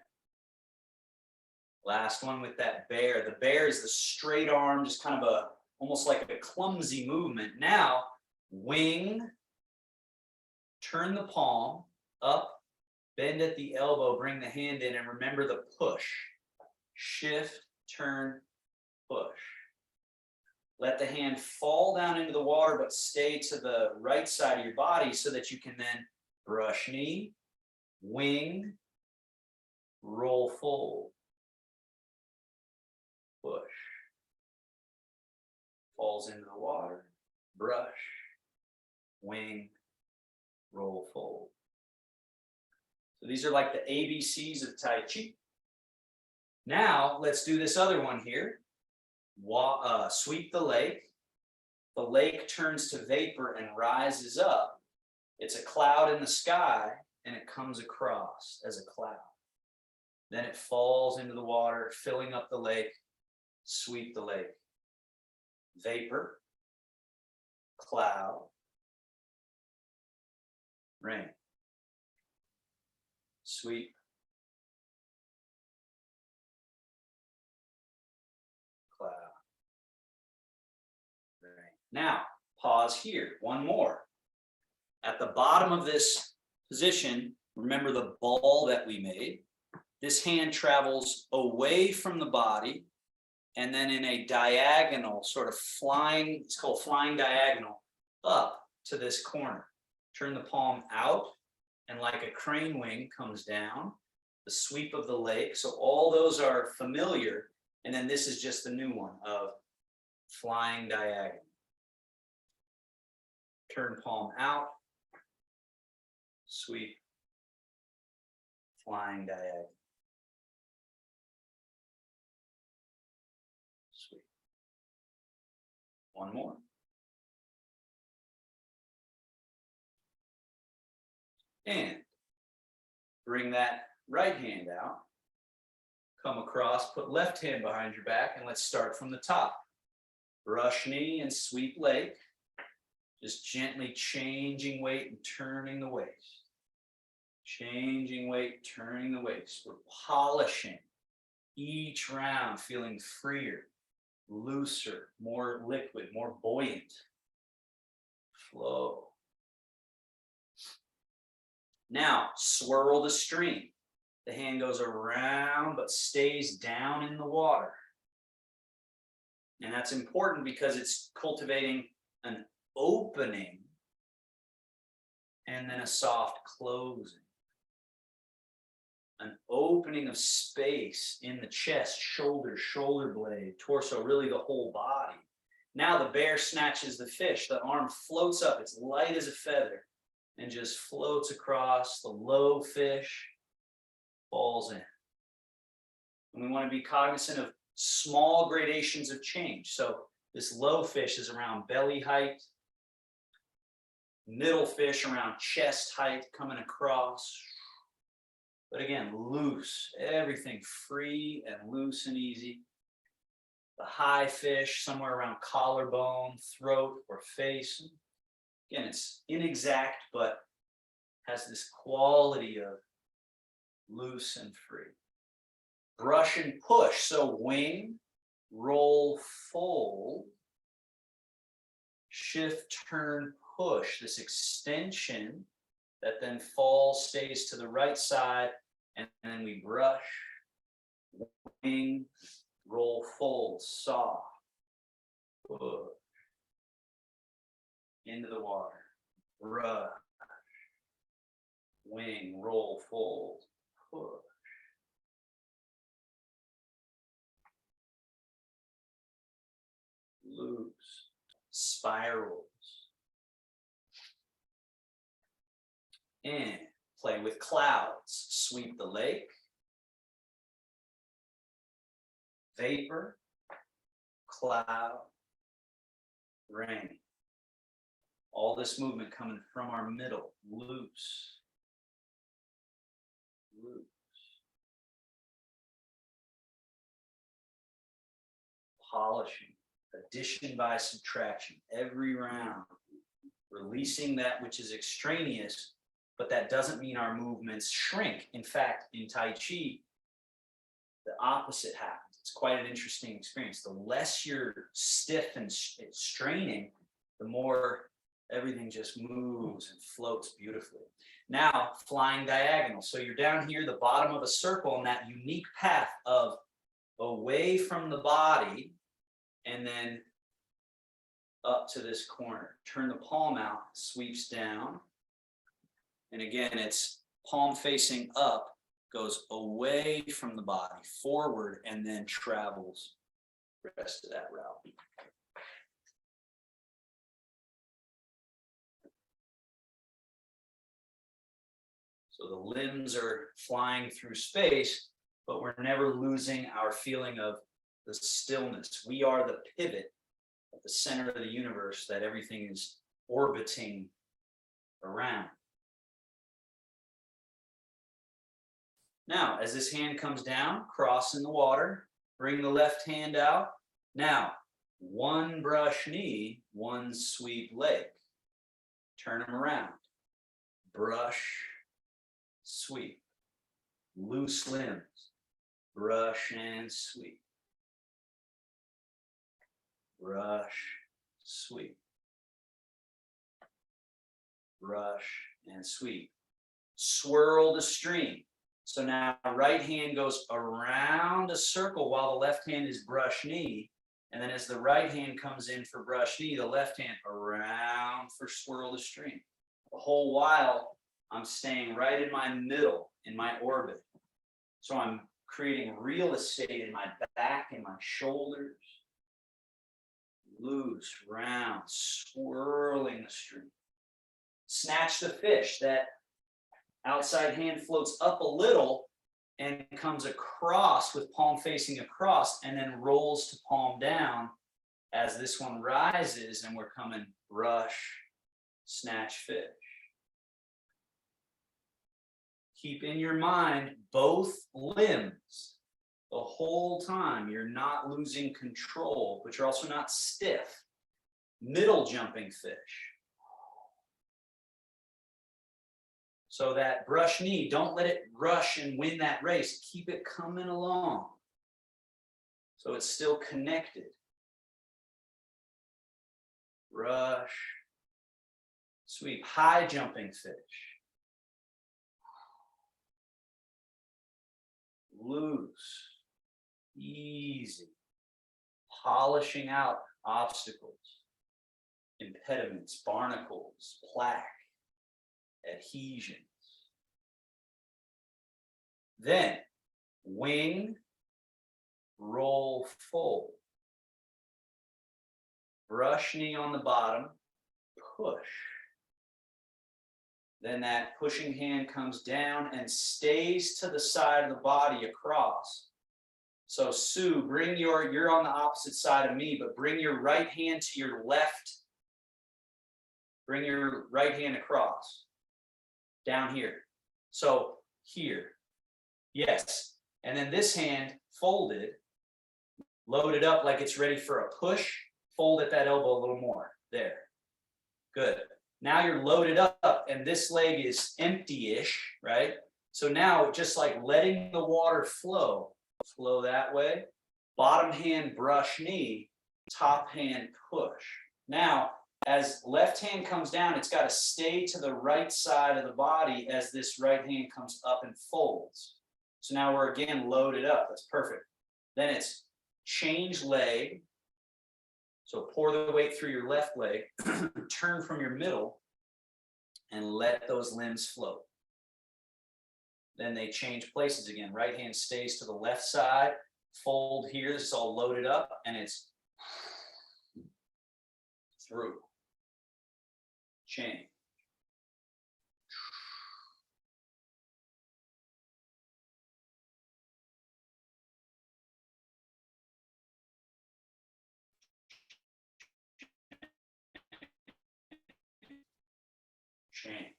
Last one with that bear. The bear is the straight arm, just kind of almost like a clumsy movement. Now, wing. Turn the palm up, bend at the elbow, bring the hand in, and remember the push. Shift, turn, push. Let the hand fall down into the water, but stay to the right side of your body so that you can then brush knee, wing, roll fold, push. Falls into the water, brush, wing, roll fold. So these are like the ABCs of Tai Chi. Now let's do this other one here. Sweep the lake. The lake turns to vapor and rises up. It's a cloud in the sky and it comes across as a cloud. Then it falls into the water, filling up the lake. Sweep the lake. Vapor, cloud, rain. Sweep. Cloud. Rain. Now, pause here. One more. At the bottom of this position, remember the ball that we made. This hand travels away from the body and then in a diagonal, sort of flying, it's called flying diagonal, up to this corner. Turn the palm out and like a crane wing comes down, the sweep of the lake. So all those are familiar. And then this is just the new one of flying diagonal. Turn palm out, sweep, flying diagonal. Sweep. One more. And bring that right hand out. Come across, put left hand behind your back, and let's start from the top. Brush knee and sweep lake. Just gently changing weight and turning the waist. Changing weight, turning the waist. We're polishing each round, feeling freer, looser, more liquid, more buoyant. Flow. Now, swirl the stream. The hand goes around but stays down in the water. And that's important because it's cultivating an opening and then a soft closing. An opening of space in the chest, shoulder, shoulder blade, torso, really the whole body. Now the bear snatches the fish. The arm floats up. It's light as a feather and just floats across. The low fish falls in. And we want to be cognizant of small gradations of change. So this low fish is around belly height. Middle fish around chest height coming across. But again, loose, everything free and loose and easy. The high fish somewhere around collarbone, throat, or face. Again, it's inexact, but has this quality of loose and free. Brush and push, so wing, roll, fold, shift, turn, push, this extension that then falls, stays to the right side, and then we brush, wing, roll, fold, soft, push, into the water, brush, wing, roll, fold, push. Loose, spirals, and play with clouds. Sweep the lake, vapor, cloud, rain. All this movement coming from our middle, loose, loose. Polishing, addition by subtraction, every round, releasing that which is extraneous, but that doesn't mean our movements shrink. In fact, in Tai Chi, the opposite happens. It's quite an interesting experience. The less you're stiff and straining, the more everything just moves and floats beautifully. Now, flying diagonal. So you're down here, the bottom of a circle, in that unique path of away from the body and then up to this corner. Turn the palm out, sweeps down. And again, it's palm facing up, goes away from the body, forward, and then travels the rest of that route. So the limbs are flying through space, but we're never losing our feeling of the stillness. We are the pivot at the center of the universe that everything is orbiting around. Now, as this hand comes down, cross in the water, bring the left hand out. Now, one brush knee, one sweep leg. Turn them around. Brush, sweep. Loose limbs. Brush and sweep. Brush, sweep. Brush and sweep. Swirl the stream. So now right hand goes around a circle while the left hand is brush knee. And then as the right hand comes in for brush knee, the left hand around for swirl the stream. The whole while I'm staying right in my middle, in my orbit. So I'm creating real estate in my back and my shoulders. Loose, round, swirling the stream. Snatch the fish. That outside hand floats up a little and comes across with palm facing across and then rolls to palm down as this one rises and we're coming brush, snatch, fish. Keep in your mind both limbs the whole time. You're not losing control, but you're also not stiff. Middle jumping fish. So that brush knee, don't let it rush and win that race. Keep it coming along. So it's still connected. Brush. Sweep. High jumping fish. Loose. Easy. Polishing out obstacles, impediments, barnacles, plaque, adhesions. Then wing, roll, fold. Brush knee on the bottom, push. Then that pushing hand comes down and stays to the side of the body across. So Sue, you're on the opposite side of me, but bring your right hand to your left. Bring your right hand across, down here. So here, yes. And then this hand folded, loaded up like it's ready for a push, fold at that elbow a little more, there. Good. Now you're loaded up and this leg is empty-ish, right? So now just like letting the water flow that way, bottom hand brush knee, top hand push. Now, as left hand comes down, it's got to stay to the right side of the body as this right hand comes up and folds. So now we're again loaded up. That's perfect. Then it's change leg. So pour the weight through your left leg, turn from your middle, and let those limbs float. Then they change places again. Right hand stays to the left side, fold here. This is all loaded up, and it's through. Change. Change.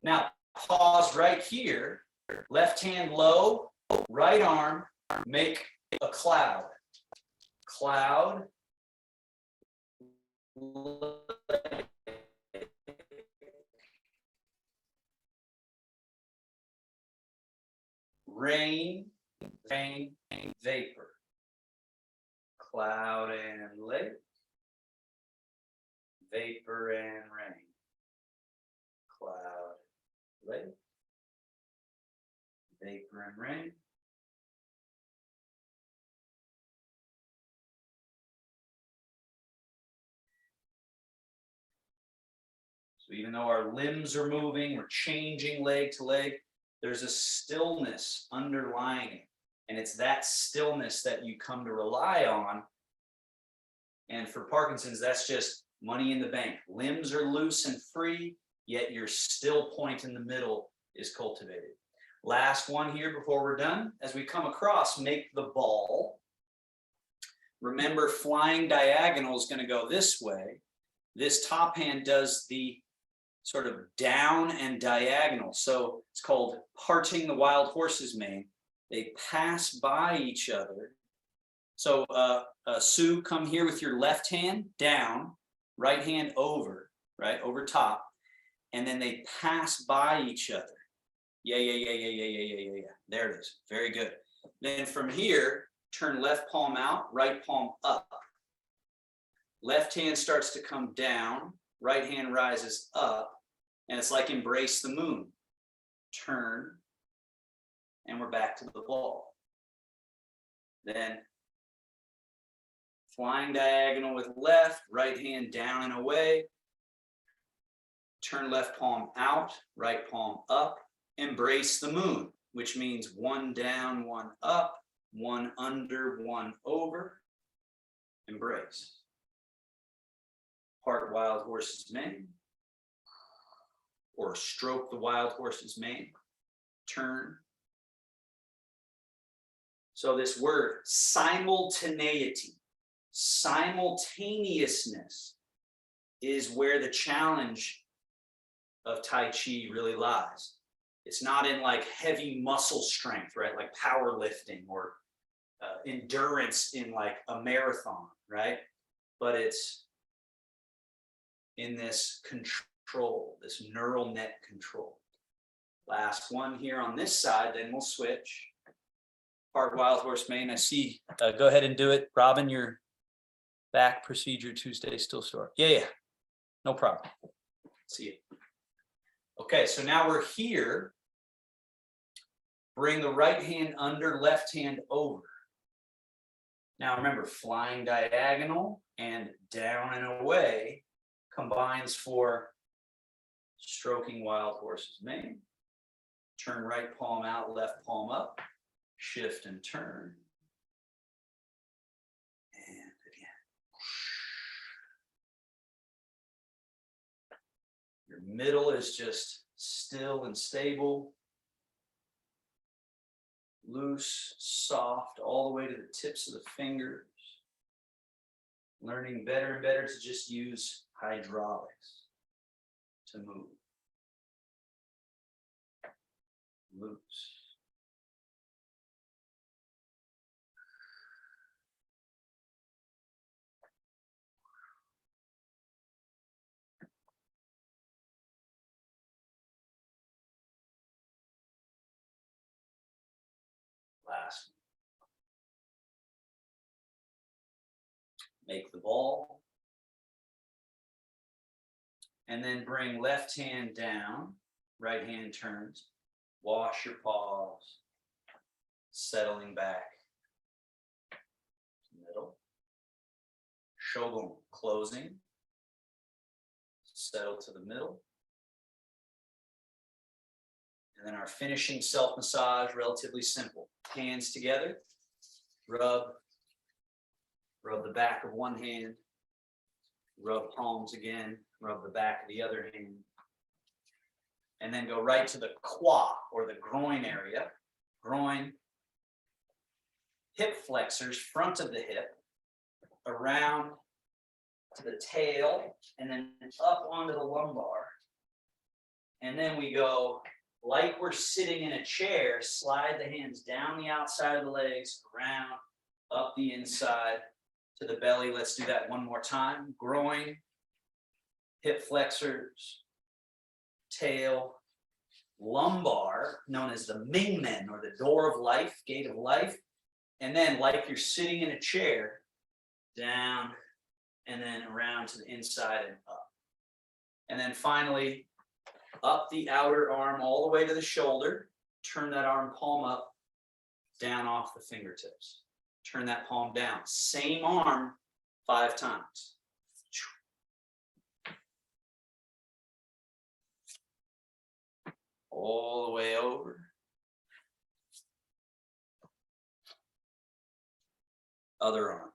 Now, pause right here. Left hand low, right arm, make a cloud. Cloud. Rain, rain, vapor. Cloud and lake. Vapor and rain. Cloud, lake. Vapor and rain. So even though our limbs are moving, we're changing leg to leg, there's a stillness underlying it. And it's that stillness that you come to rely on. And for Parkinson's, that's just money in the bank. Limbs are loose and free, yet your still point in the middle is cultivated. Last one here before we're done. As we come across, make the ball. Remember, flying diagonal is going to go this way. This top hand does the sort of down and diagonal. So it's called parting the wild horse's mane. They pass by each other. So Sue, come here with your left hand down, right hand over, right, over top. And then they pass by each other. Yeah. There it is. Very good. Then from here, turn left palm out, right palm up. Left hand starts to come down, right hand rises up, and it's like embrace the moon. Turn, and we're back to the ball. Then flying diagonal with left, right hand down and away. Turn left palm out, right palm up. Embrace the moon, which means one down, one up, one under, one over. Embrace. Part wild horse's mane, or stroke the wild horse's mane. Turn. So this word, simultaneity, simultaneousness, is where the challenge of Tai Chi really lies. It's not in like heavy muscle strength, right? Like powerlifting or endurance in like a marathon, right? But it's in this control, this neural net control. Last one here on this side, then we'll switch. Part wild horse mane. I see. Go ahead and do it. Robin, your back procedure Tuesday still sore. Yeah. No problem. See you. Okay, so now we're here. Bring the right hand under, left hand over. Now remember, flying diagonal and down and away combines for stroking wild horse's mane. Turn right palm out, left palm up. Shift and turn. And again. Your middle is just still and stable. Loose, soft, all the way to the tips of the fingers. Learning better and better to just use hydraulics to move. Loose. Last one. Make the ball. And then bring left hand down, right hand turns. Wash your paws. Settling back. Middle. Shogun closing. Settle to the middle. And then our finishing self-massage, relatively simple. Hands together, rub the back of one hand, rub palms again, rub the back of the other hand. And then go right to the quad or the groin area. Groin, hip flexors, front of the hip, around to the tail, and then up onto the lumbar. And then we go like we're sitting in a chair, slide the hands down the outside of the legs, around, up the inside to the belly. Let's do that one more time. Groin, hip flexors, tail, lumbar, known as the Mingmen or the door of life, gate of life. And then like you're sitting in a chair, down, and then around to the inside and up. And then finally, up the outer arm all the way to the shoulder. Turn that arm palm up, down off the fingertips. Turn that palm down. Same arm 5 times. All the way over. Other arm.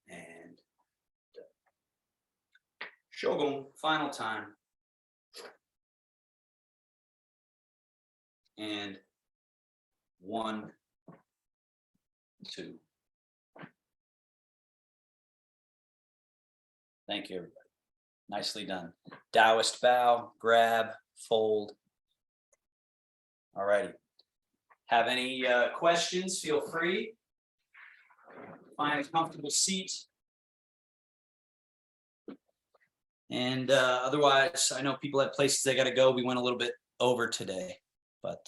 And Shogun, final time. And 1, 2. Thank you, everybody. Nicely done. Taoist bow, grab, fold. All righty. Have any questions? Feel free. Find a comfortable seat. And otherwise, I know people have places they got to go. We went a little bit over today, but